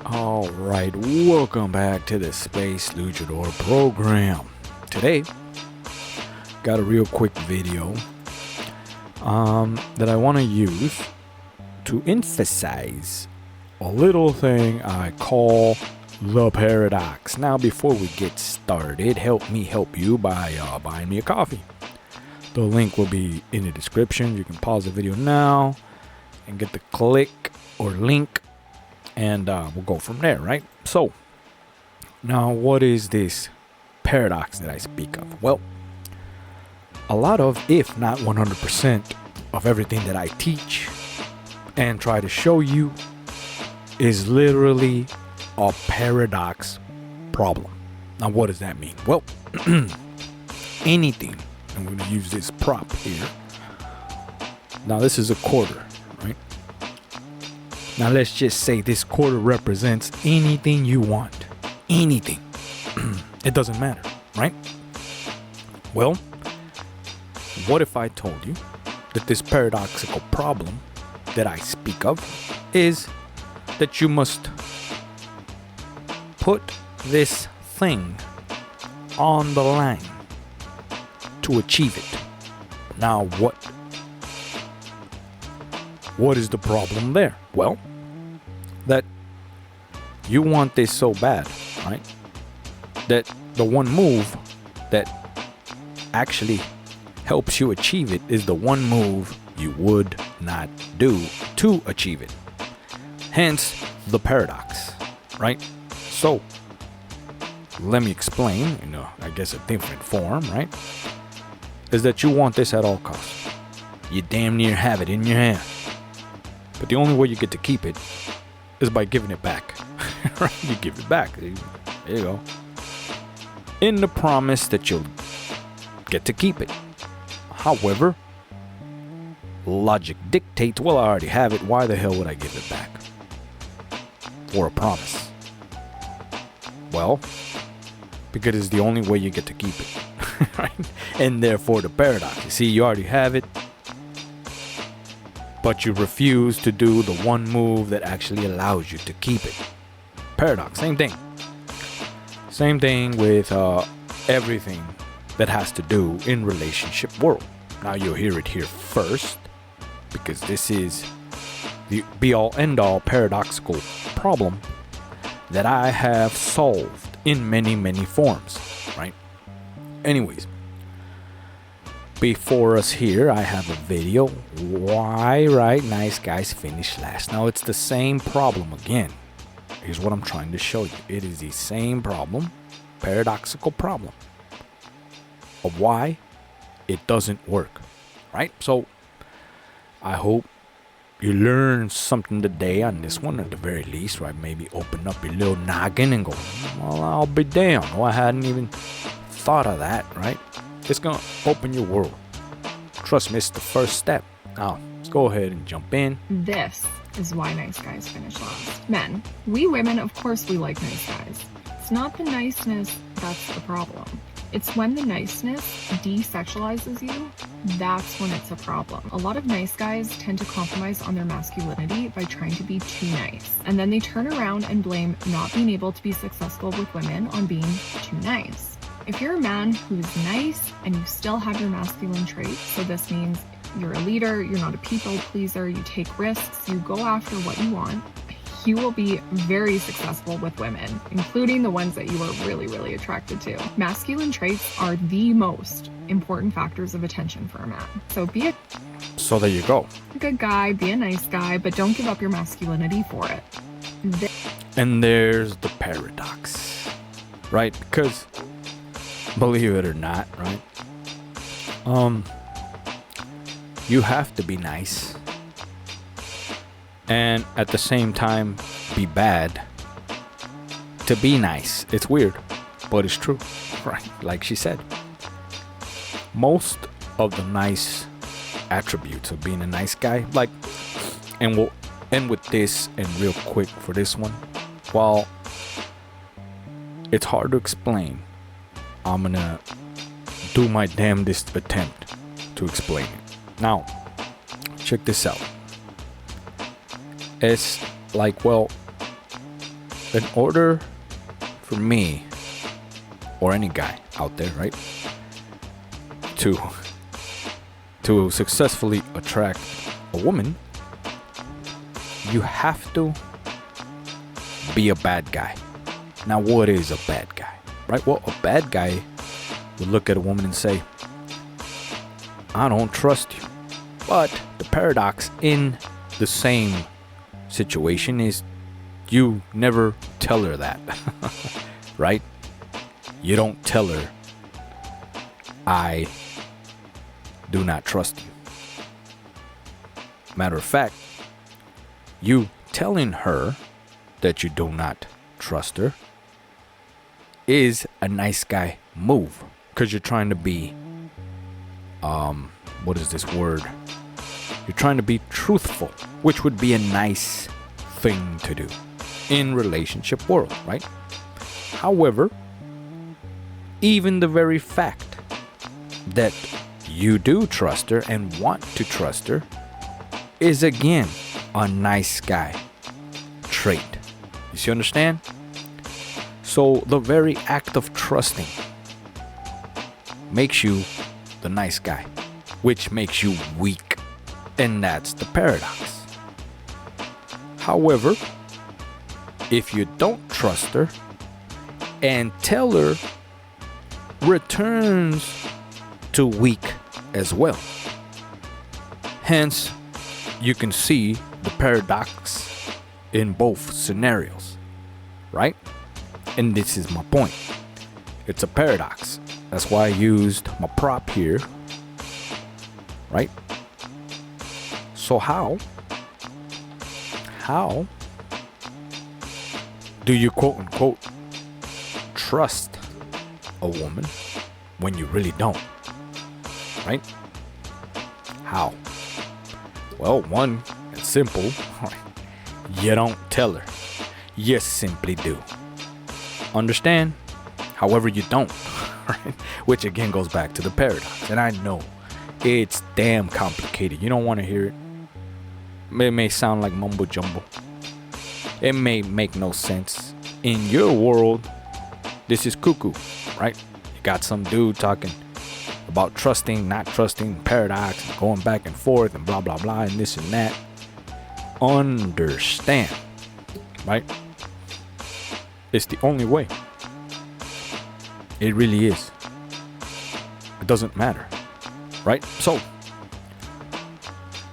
All right, welcome back to the Space Luchador program. Today, got a real quick video that I want to use to emphasize a little thing I call the paradox. Now, before we get started, help me help you by buying me a coffee. The link will be in the description. You can pause the video now and get the click or link, and we'll go from there, right? So, now what is this paradox that I speak of? Well, a lot of, if not 100% of everything that I teach and try to show you is literally a paradox problem. Now, what does that mean? Well, anything, I'm going to use this prop here. Now, this is a quarter, right? Now, let's just say this quarter represents anything you want. Anything. It doesn't matter, right? Well, what if I told you that this paradoxical problem that I speak of is that you must put this thing on the line to achieve it? Now, what is the problem there? Well, that you want this so bad, right? That the one move that actually helps you achieve it is the one move you would not do to achieve it. Hence the paradox, right? So, let me explain, I guess a different form, right? Is that you want this at all costs. You damn near have it in your hand. But the only way you get to keep it is by giving it back. Right? You give it back. There you go. In the promise that you'll get to keep it. However, logic dictates, well, I already have it. Why the hell would I give it back? For a promise. Well, because it's the only way you get to keep it. Right? And therefore the paradox. You see, you already have it, but you refuse to do the one move that actually allows you to keep it. Paradox, same thing. Same thing with everything that has to do in relationship world. Now you'll hear it here first, because this is the be-all end-all paradoxical problem that I have solved in many, many forms, right? Anyways, before us here, I have a video. Why write nice guys finish last? Now, it's the same problem again. Here's what I'm trying to show you. It is the same problem, paradoxical problem, of why it doesn't work, right? So, I hope you learned something today on this one, at the very least, right? Maybe open up your little noggin and go, well, I'll be damned. Oh, I hadn't even thought of that, right? It's gonna open your world. Trust me, it's the first step. Now, let's go ahead and jump in. This is why nice guys finish last. Men, we women, of course we like nice guys. It's not the niceness that's the problem. It's when the niceness desexualizes you, that's when it's a problem. A lot of nice guys tend to compromise on their masculinity by trying to be too nice. And then they turn around and blame not being able to be successful with women on being too nice. If you're a man who's nice and you still have your masculine traits, so this means you're a leader, you're not a people pleaser, you take risks, you go after what you want, you will be very successful with women, including the ones that you are really, really attracted to. Masculine traits are the most important factors of attention for a man. So So there you go. a good guy, be a nice guy, but don't give up your masculinity for it. And there's the paradox, right? Because, believe it or not, right? You have to be nice and at the same time be bad to be nice. It's weird, but it's true, right? Like she said, most of the nice attributes of being a nice guy, like, and we'll end with this and real quick for this one. While it's hard to explain, I'm gonna do my damnedest attempt to explain it. Now, check this out. It's like, well, in order for me or any guy out there, right, to successfully attract a woman, you have to be a bad guy. Now, what is a bad guy, right? Well, a bad guy would look at a woman and say, I don't trust you. But the paradox in the same situation is you never tell her that, right? You don't tell her, I do not trust you. Matter of fact, you telling her that you do not trust her is a nice guy move, because you're trying to be what is this word? You're trying to be truthful, which would be a nice thing to do in relationship world, right? However, even the very fact that you do trust her and want to trust her is again a nice guy trait. You see, understand? So the very act of trusting makes you the nice guy, which makes you weak. And that's the paradox. However, if you don't trust her and tell her, returns to weak as well. Hence, you can see the paradox in both scenarios, right? And this is my point. It's a paradox. That's why I used my prop here, right? So how do you quote unquote trust a woman when you really don't, right? How? Well, one, it's simple. You don't tell her. You simply do. Understand? However, you don't, right? Which again goes back to the paradox. And I know it's damn complicated. You don't want to hear it. It may sound like mumbo jumbo. It may make no sense. In your world, this is cuckoo, right? You got some dude talking about trusting, not trusting, paradox, going back and forth and blah, blah, blah, and this and that. Understand, right? It's the only way. It really is. It doesn't matter, right? So,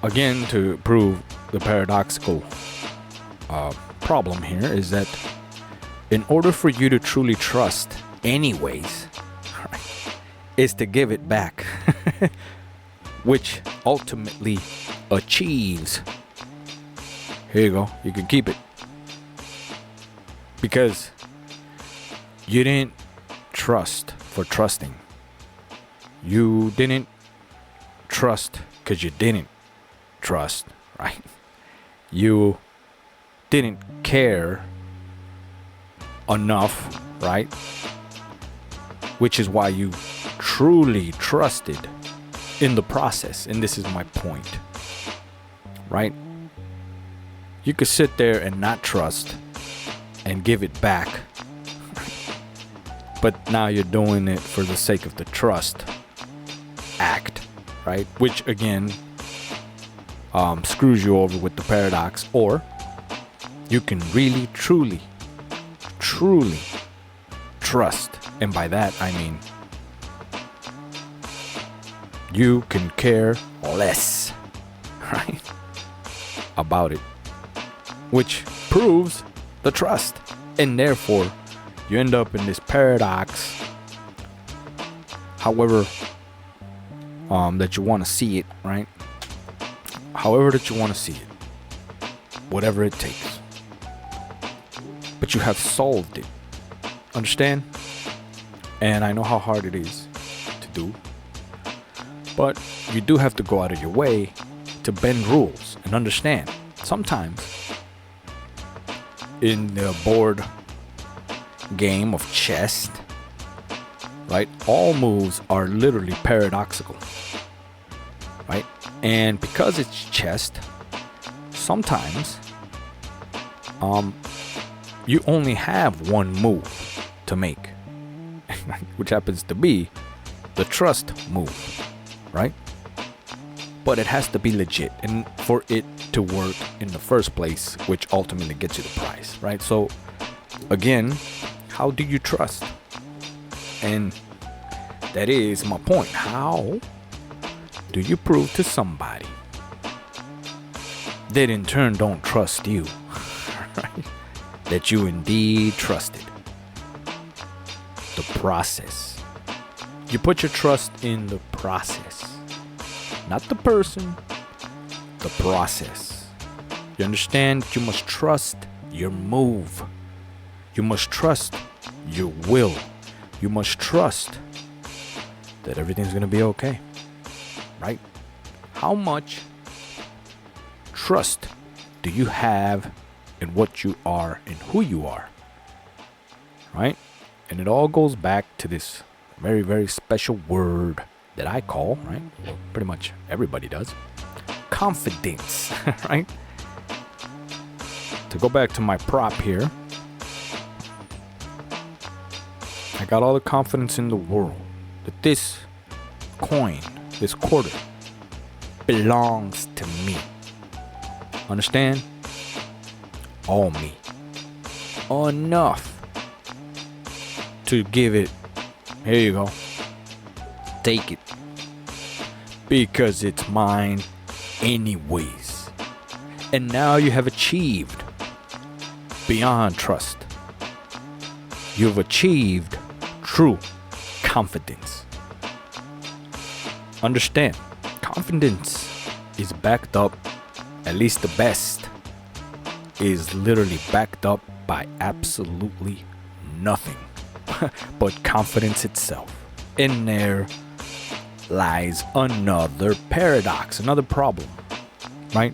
again, to prove the paradoxical problem here is that in order for you to truly trust anyways, right, is to give it back, which ultimately achieves, here you go, you can keep it, because you didn't trust for trusting. You didn't trust because you didn't trust, right? You didn't care enough, right? Which is why you truly trusted in the process. And this is my point, right? You could sit there and not trust and give it back, but now you're doing it for the sake of the trust act, right? Which again screws you over with the paradox. Or you can really truly trust, and by that I mean you can care less, right, about it, which proves the trust. And therefore you end up in this paradox, however that you want to see it, right? However that you want to see it, whatever it takes, but you have solved it. Understand? And I know how hard it is to do, but you do have to go out of your way to bend rules and understand. Sometimes in the board game of chess, right, all moves are literally paradoxical, right? And because it's chess, sometimes you only have one move to make, which happens to be the trust move, right? But it has to be legit, and for it to work in the first place, which ultimately gets you the prize, right? So again, how do you trust? And that is my point. How do you prove to somebody that in turn don't trust you, right, that you indeed trusted? The process. You put your trust in the process, not the person, the process. You understand that you must trust your move. You must trust your will. You must trust that everything's going to be okay, right? How much trust do you have in what you are and who you are, right? And it all goes back to this very, very special word that I call, right? Well, pretty much everybody does. Confidence, right? To go back to my prop here, I got all the confidence in the world that this coin, this quarter, belongs to me. Understand? All me. Enough to give it, here you go, take it, because it's mine anyways. And now you have achieved beyond trust. You've achieved true confidence. Understand, confidence is backed up, at least the best, is literally backed up by absolutely nothing but confidence itself. In there lies another paradox, another problem, right?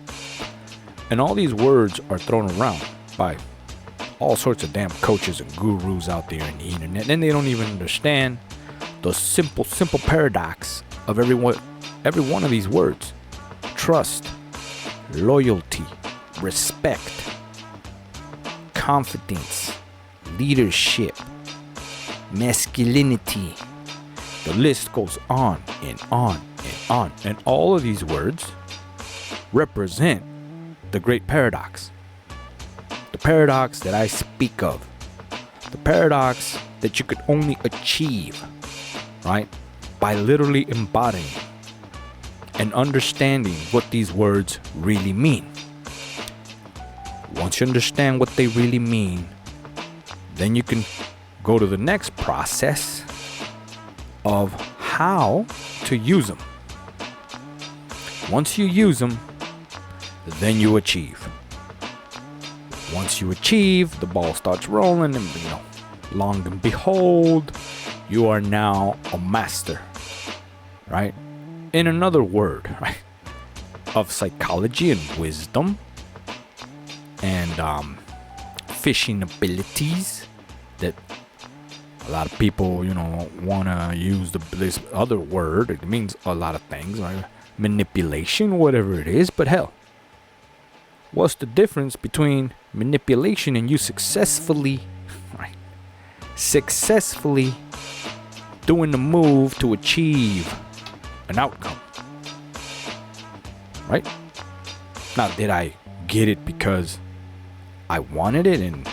And all these words are thrown around by all sorts of damn coaches and gurus out there in the internet, and they don't even understand the simple paradox of every one of these words. Trust, loyalty, respect, confidence, leadership, masculinity. The list goes on and on and on. And all of these words represent the great paradox. The paradox that I speak of. The paradox that you could only achieve, right, by literally embodying and understanding what these words really mean. Once you understand what they really mean, then you can go to the next process of how to use them. Once you use them, then you achieve. Once you achieve, the ball starts rolling, and long and behold, you are now a master, right? In another word, right, of psychology and wisdom and fishing abilities that a lot of people, want to use this other word. It means a lot of things, right? Manipulation, whatever it is. But hell, what's the difference between manipulation and you successfully doing the move to achieve an outcome, right? Now, did I get it because I wanted it and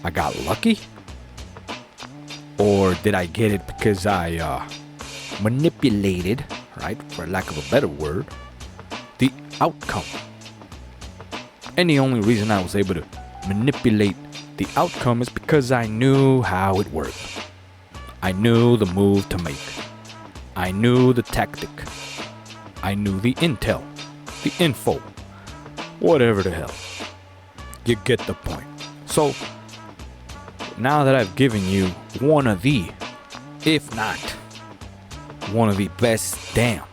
I got lucky? Or did I get it because I manipulated, right, for lack of a better word, the outcome? And the only reason I was able to manipulate the outcome is because I knew how it worked. I knew the move to make. I knew the tactic. I knew the intel, the info, whatever the hell. You get the point. So, now that I've given you one of the, if not one of the best damn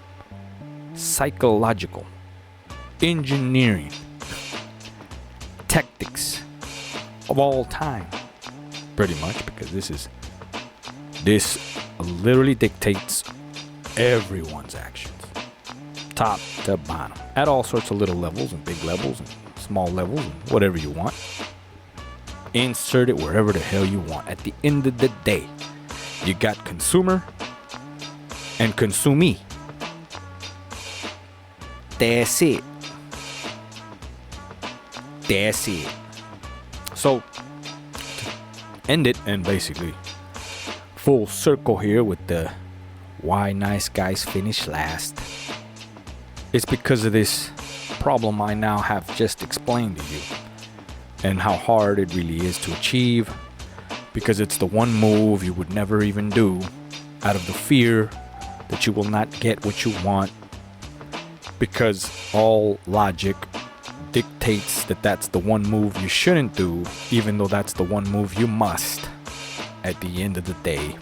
psychological, engineering, tactics of all time, pretty much, because this literally dictates everyone's actions, top to bottom, at all sorts of little levels and big levels and small levels and whatever you want. Insert it wherever the hell you want. At the end of the day, you got consumer and consumee. That's it. That's it. So, to end it and basically full circle here with the why nice guys finish last. It's because of this problem I now have just explained to you, and how hard it really is to achieve, because it's the one move you would never even do out of the fear that you will not get what you want, because all logic dictates that that's the one move you shouldn't do, even though that's the one move you must at the end of the day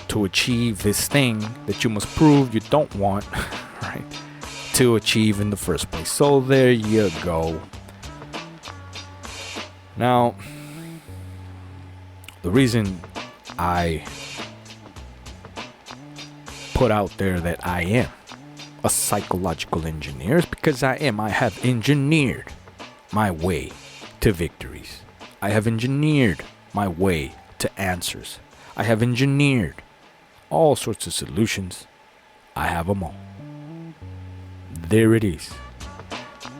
to achieve this thing that you must prove you don't want, right, to achieve in the first place. So there you go. Now, the reason I put out there that I am a psychological engineer is because I have engineered my way to victories. I have engineered my way to answers. I have engineered all sorts of solutions. I have them all. There it is.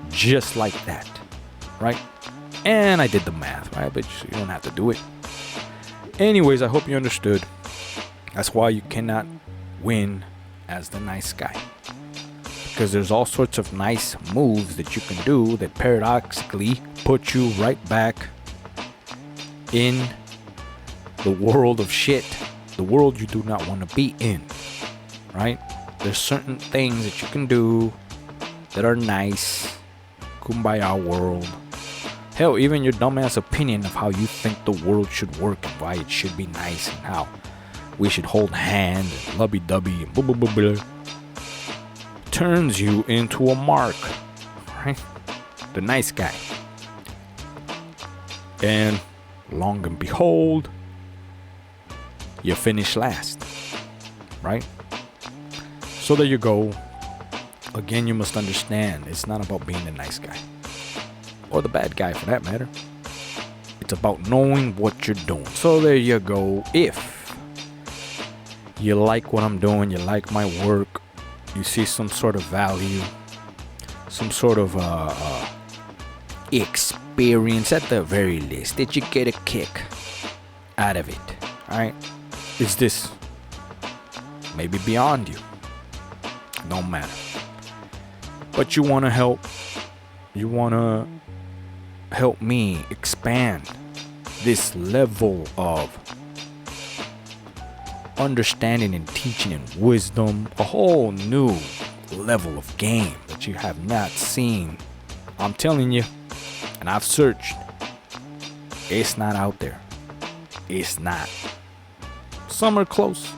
Just like that, right? And I did the math, right? But you don't have to do it. Anyways, I hope you understood. That's why you cannot win as the nice guy. Because there's all sorts of nice moves that you can do that paradoxically put you right back in the world of shit. The world you do not want to be in, right? There's certain things that you can do that are nice. Kumbaya world. Hell, even your dumbass opinion of how you think the world should work and why it should be nice and how we should hold hands and lovey-dovey and blah blah blah blah turns you into a mark, right? The nice guy. And long and behold, you finish last, right? So there you go. Again, you must understand, it's not about being the nice guy or the bad guy for that matter. It's about knowing what you're doing. So there you go. If you like what I'm doing, you like my work, you see some sort of value, some sort of experience at the very least, that you get a kick out of it, alright? Is this maybe beyond you? No matter. But you want to help. You want to help me expand this level of understanding and teaching and wisdom, a whole new level of game that you have not seen. I'm telling you, and I've searched, it's not out there. It's not. Some are close.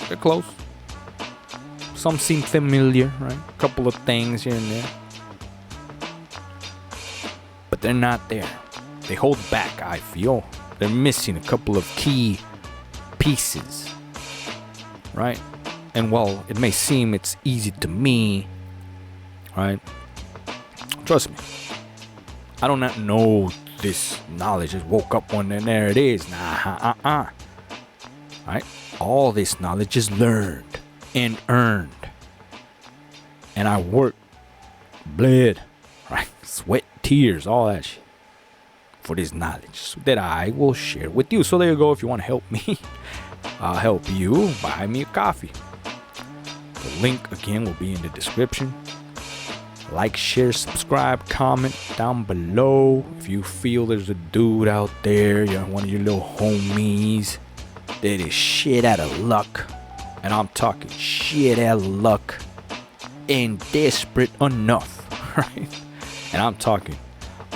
They're close. Some seem familiar, right? A couple of things here and there. But they're not there. They hold back, I feel. They're missing a couple of key pieces, right? And while it may seem it's easy to me, right? Trust me, I do not know this knowledge. Just woke up one and there it is. Nah, right? All this knowledge is learned and earned. And I work, bled, right? Sweat, tears, all that shit for this knowledge that I will share with you. So there you go. If you want to help me, I'll help you. Buy me a coffee. The link again will be in the description. Like, share, subscribe, comment down below. If you feel there's a dude out there, you're one of your little homies that is shit out of luck, and I'm talking shit out of luck and desperate enough, right? And I'm talking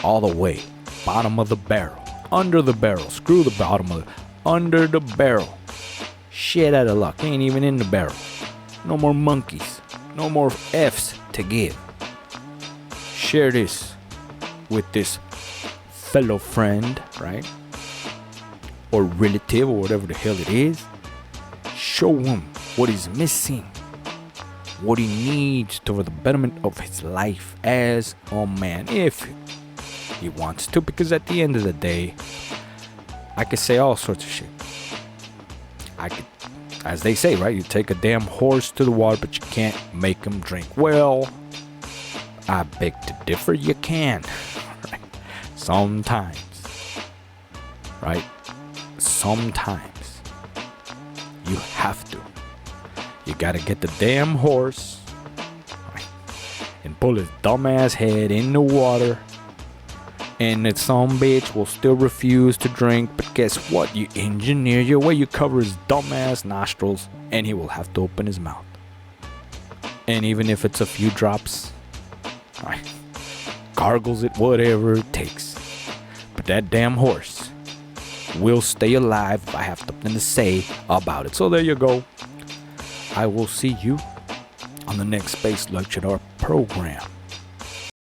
all the way bottom of the barrel, under the barrel, screw the bottom of it, under the barrel, shit out of luck, ain't even in the barrel. No more monkeys, no more F's to give. Share this with this fellow friend, right? Or relative, or whatever the hell it is. Show him what he's missing, what he needs for the betterment of his life as a man. If he wants to, because at the end of the day, I could say all sorts of shit. I could, as they say, right? You take a damn horse to the water, but you can't make him drink. Well, I beg to differ. You can, right? Sometimes, right? Sometimes you have to. You gotta get the damn horse, right, and pull his dumbass head in the water, and that some bitch will still refuse to drink. But guess what? You engineer your way. You cover his dumbass nostrils, and he will have to open his mouth. And even if it's a few drops, right, gargles it, whatever it takes. But that damn horse will stay alive if I have something to say about it. So there you go. I will see you on the next Space Lecture program.